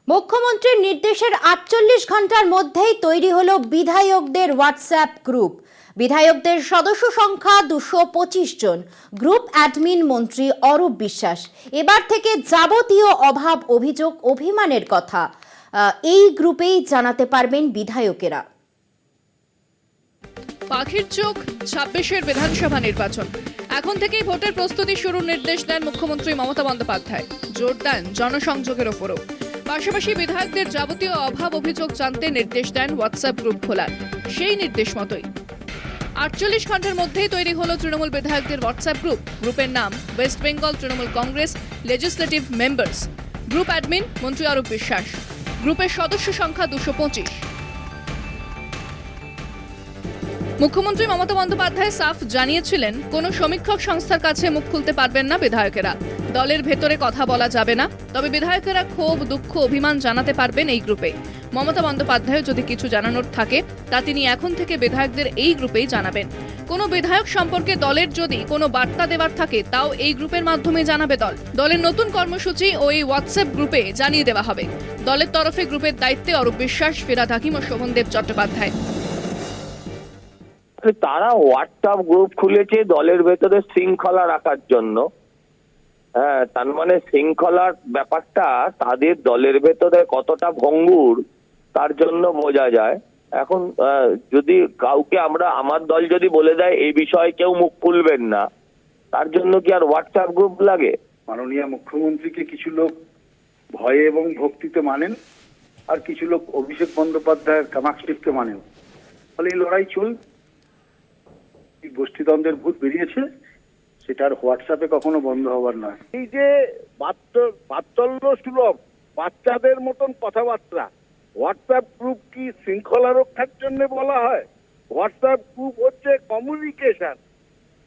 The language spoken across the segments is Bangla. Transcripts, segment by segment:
মুখ্যমন্ত্রীর নির্দেশের ৪৮ ঘন্টার মধ্যেই তৈরি হলো বিধায়কদের হোয়াটসঅ্যাপ গ্রুপ। বিধায়কদের সদস্য সংখ্যা ২২৫ জন। গ্রুপ অ্যাডমিন মন্ত্রী অরূপ বিশ্বাস। এবার থেকে যাবতীয় অভাব, অভিযোগ, অভিমানের কথা এই গ্রুপেই জানাতে পারবেন বিধায়কেরা। পাখির চোখ ২৬-এর বিধানসভা নির্বাচন। এখন থেকেই ভোটের প্রস্তুতি শুরুর নির্দেশ দেন মুখ্যমন্ত্রী মমতা বন্দ্যোপাধ্যায়। জোর দেন জনসংযোগের ওপরও। পাশাপাশি বিধায়কদের যাবতীয় অভাব অভিযোগ জানতে নির্দেশ দেন হোয়াটসঅ্যাপ গ্রুপ খোলার। সেই নির্দেশ মতোই ৪৮ ঘন্টার মধ্যেই তৈরি হলো তৃণমূল বিধায়কদের হোয়াটসঅ্যাপ গ্রুপ। গ্রুপের নাম West Bengal Trinamool Congress legislative members. Group admin মন্ত্রী অরূপ বিশ্বাস। গ্রুপের সদস্য সংখ্যা ২২৫। মুখ্যমন্ত্রী মমতা বন্দ্যোপাধ্যায় সাফ জানিয়েছিলেন, কোনো সমীক্ষক সংস্থার কাছে মুখ খুলতে পারবেন না বিধায়কেরা। দলের ভেতরে কথা বলা যাবে না, তবে বিধায়কেরা ক্ষোভ, দুঃখ, অভিমান জানাতে পারবেন এই গ্রুপে। মমতা বন্দ্যোপাধ্যায় যদি কিছু জানানোর থাকে তা তিনি এখন থেকে বিধায়কদের এই গ্রুপেই জানাবেন। কোনো বিধায়ক সম্পর্কে দলের যদি কোনো বার্তা দেওয়ার থাকে তাও এই গ্রুপের মাধ্যমে জানাবে দল। দলের নতুন কর্মসূচি ও এই হোয়াটসঅ্যাপ গ্রুপে জানিয়ে দেওয়া হবে। দলের তরফে গ্রুপের দায়িত্বে অরূপ বিশ্বাস, ফিরহাদ হাকিম ও শোভনদেব চট্টোপাধ্যায়। তারা হোয়াটসঅ্যাপ গ্রুপ খুলেছে দলের ভেতরে শৃঙ্খলা রাখার জন্য। হ্যাঁ, তার মানে শৃঙ্খলার ব্যাপারটা তাদের দলের ভেতরে কতটা ভঙ্গুর তার জন্য বোঝা যায়। এখন যদি কাউকে আমার দল যদি বলে দেয় এই বিষয়ে কেউ মুখ খুলবেন না, তার জন্য কি আর হোয়াটসঅ্যাপ গ্রুপ লাগে? মাননীয় মুখ্যমন্ত্রীকে কিছু লোক ভয়ে এবং ভক্তিতে মানেন, আর কিছু লোক অভিষেক বন্দ্যোপাধ্যায়ের কামাক্ষিকে মানেন। ফলে এই লড়াই চল, গোষ্ঠীদ্বন্দ্বের ভূত বেরিয়েছে, সেটা আর হোয়াটসঅ্যাপে কখনো বন্ধ হবার নয়। এই যে বাচ্চাল্য সুলভ বাচ্চাদের মতন কথাবার্তা, হোয়াটসঅ্যাপ গ্রুপ কি শৃঙ্খলা রক্ষার জন্য বলা হয়? হোয়াটসঅ্যাপ গ্রুপ হচ্ছে কমিউনিকেশন।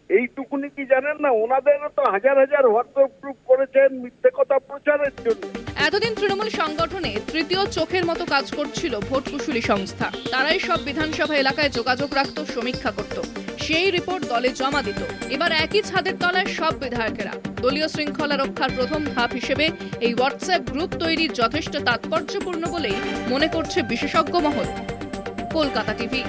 এইটুকুনি কি জানেন না? ওনাদেরও তো হাজার হাজার হোয়াটসঅ্যাপ গ্রুপ করেছেন মিথ্যে কথা প্রচারের জন্য। এতদিন তৃণমূল সংগঠনে তৃতীয় চোখের মতো কাজ করছিল ভোট কুশলী সংস্থা। তারাই সব বিধানসভা এলাকায় যোগাযোগ রাখত, সমীক্ষা করত, সেই রিপোর্ট দলে জমা দিত। এবার একই ছাদের তলায় সব বিধায়কেরা। দলীয় শৃঙ্খলা রক্ষার প্রথম ধাপ হিসেবে এই হোয়াটসঅ্যাপ গ্রুপ তৈরি যথেষ্ট তাৎপর্যপূর্ণ বলেই মনে করছে বিশেষজ্ঞ মহল। কলকাতা টিভি।